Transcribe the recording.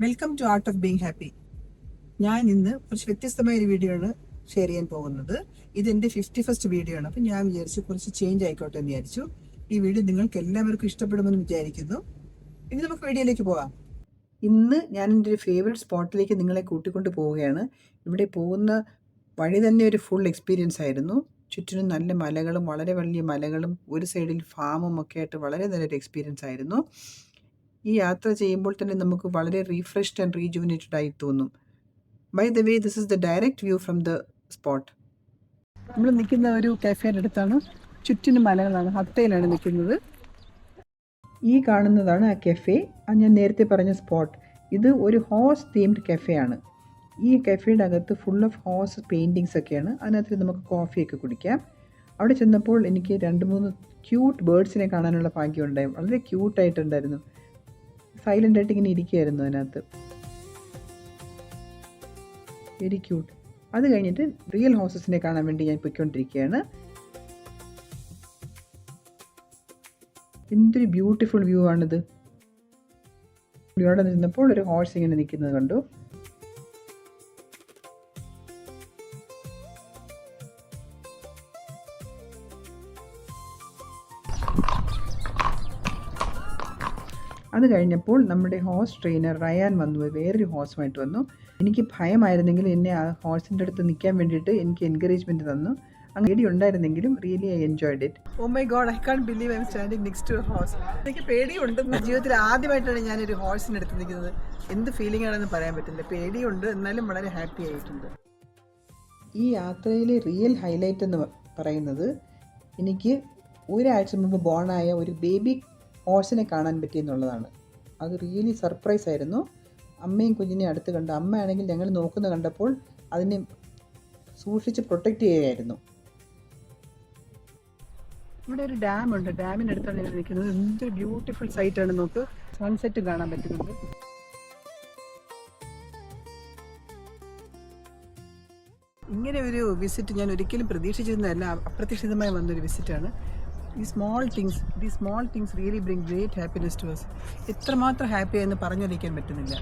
Welcome to art of being happy. ഞാൻ ഇന്ന് കുറച്ച് വ്യത്യസ്തമായ ഒരു വീഡിയോ ആണ് ഷെയർ ചെയ്യാൻ പോകുന്നത്. ഇത് എൻ്റെ 51st വീഡിയോ ആണ്. അപ്പം ഞാൻ വിചാരിച്ചു കുറച്ച് ചേഞ്ച് ആയിക്കോട്ടെ എന്ന് വിചാരിച്ചു. ഈ വീഡിയോ നിങ്ങൾക്ക് എല്ലാവർക്കും ഇഷ്ടപ്പെടുമെന്ന് വിചാരിക്കുന്നു. ഇനി നമുക്ക് വീഡിയോയിലേക്ക് പോകാം. ഇന്ന് ഞാൻ എൻ്റെ ഒരു ഫേവറേറ്റ് സ്പോട്ടിലേക്ക് നിങ്ങളെ കൂട്ടിക്കൊണ്ട് പോവുകയാണ്. ഇവിടെ പോകുന്ന വഴി തന്നെ ഒരു ഫുൾ എക്സ്പീരിയൻസ് ആയിരുന്നു. ചുറ്റിനും നല്ല മലകളും വളരെ വലിയ മലകളും ഒരു സൈഡിൽ ഫാമും ഒക്കെ ആയിട്ട് വളരെ നല്ലൊരു എക്സ്പീരിയൻസ് ആയിരുന്നു. ഈ യാത്ര ചെയ്യുമ്പോൾ തന്നെ നമുക്ക് വളരെ റീഫ്രഷ്ഡ് ആൻഡ് റീജുവിനേറ്റഡ് ആയി തോന്നും. By the way, this is the direct view from the spot. നമ്മൾ നിൽക്കുന്ന ഒരു കഫേയുടെ അടുത്താണ്. ചുറ്റിനും മലകളാണ്. ഹത്തയിലാണ് നിൽക്കുന്നത്. ഈ കാണുന്നതാണ് ആ കഫേ. ഞാൻ നേരത്തെ പറഞ്ഞ സ്പോട്ട്. ഇത് ഒരു ഹോഴ്സ് തീംഡ് കഫേയാണ്. ഈ കഫേയുടെ അകത്ത് ഫുൾ ഓഫ് ഹോഴ്സ് പെയിൻറ്റിങ്സ് ഒക്കെയാണ്. അതിനകത്ത് നമുക്ക് കോഫിയൊക്കെ കുടിക്കാം. അവിടെ ചെന്നപ്പോൾ എനിക്ക് 2-3 ക്യൂട്ട് ബേർഡ്സിനെ കാണാനുള്ള ഭാഗ്യം ഉണ്ടായി. വളരെ ക്യൂട്ടായിട്ടുണ്ടായിരുന്നു. സൈലൻ്റ് ആയിട്ട് ഇങ്ങനെ ഇരിക്കുകയായിരുന്നു അതിനകത്ത്. Very cute. അത് കഴിഞ്ഞിട്ട് റിയൽ ഹോഴ്സസിനെ കാണാൻ വേണ്ടി ഞാൻ പോയിക്കൊണ്ടിരിക്കുകയാണ്. എന്തൊരു ബ്യൂട്ടിഫുൾ വ്യൂ ആണിത്. ഇവിടെ നിന്നപ്പോൾ ഒരു ഹോഴ്സ് ഇങ്ങനെ നിൽക്കുന്നത് കണ്ടു. അത് കഴിഞ്ഞപ്പോൾ നമ്മുടെ ഹോഴ്സ് ട്രെയിനർ റയാൻ വന്നു. വേറൊരു ഹോഴ്സുമായിട്ട് വന്നു. എനിക്ക് ഭയമായിരുന്നെങ്കിൽ എന്നെ ആ ഹോഴ്സിൻ്റെ അടുത്ത് നിൽക്കാൻ വേണ്ടിയിട്ട് എനിക്ക് എൻകറേജ്മെൻറ്റ് തന്നു. അങ്ങനെ ഉണ്ടായിരുന്നെങ്കിലും really I enjoyed it. Oh my God, I can't believe I am standing next to a horse. എനിക്ക് പേടിയുണ്ട്. ജീവിതത്തിൽ ആദ്യമായിട്ടാണ് ഞാനൊരു ഹോഴ്സിൻ്റെ അടുത്ത് നിൽക്കുന്നത്. എന്ത് ഫീലിംഗ് ആണെന്ന് പറയാൻ പറ്റില്ല. പേടിയുണ്ട്, എന്നാലും വളരെ ഹാപ്പി ആയിട്ടുണ്ട്. ഈ യാത്രയിലെ റിയൽ ഹൈലൈറ്റ് എന്ന് പറയുന്നത് എനിക്ക് ഒരാഴ്ച മുമ്പ് ബോണായ ഒരു ബേബി ഹോഴ്സിനെ കാണാൻ പറ്റിയെന്നുള്ളതാണ്. അത് റിയലി സർപ്രൈസ് ആയിരുന്നു. അമ്മയും കുഞ്ഞിനെ അടുത്ത് കണ്ടു. അമ്മയാണെങ്കിൽ ഞങ്ങൾ നോക്കുന്ന കണ്ടപ്പോൾ അതിനെ സൂക്ഷിച്ച് പ്രൊട്ടക്റ്റ് ചെയ്യുകയായിരുന്നു. ഇവിടെ ഒരു ഡാം ഉണ്ട്. ഡാമിൻ്റെ അടുത്താണ് ഞാൻ നിൽക്കുന്നത്. എന്തൊരു ബ്യൂട്ടിഫുൾ സൈറ്റാണ്. നോക്ക്, സൺസെറ്റ് കാണാൻ പറ്റുന്നുണ്ട്. ഇങ്ങനെ ഒരു വിസിറ്റ് ഞാൻ ഒരിക്കലും പ്രതീക്ഷിച്ചിരുന്നതല്ല. അപ്രതീക്ഷിതമായി വന്നൊരു വിസിറ്റാണ്. ഈ small things really bring great happiness to us. എത്രമാത്രം ഹാപ്പിയായെന്ന് പറഞ്ഞറിയിക്കാൻ പറ്റുന്നില്ല.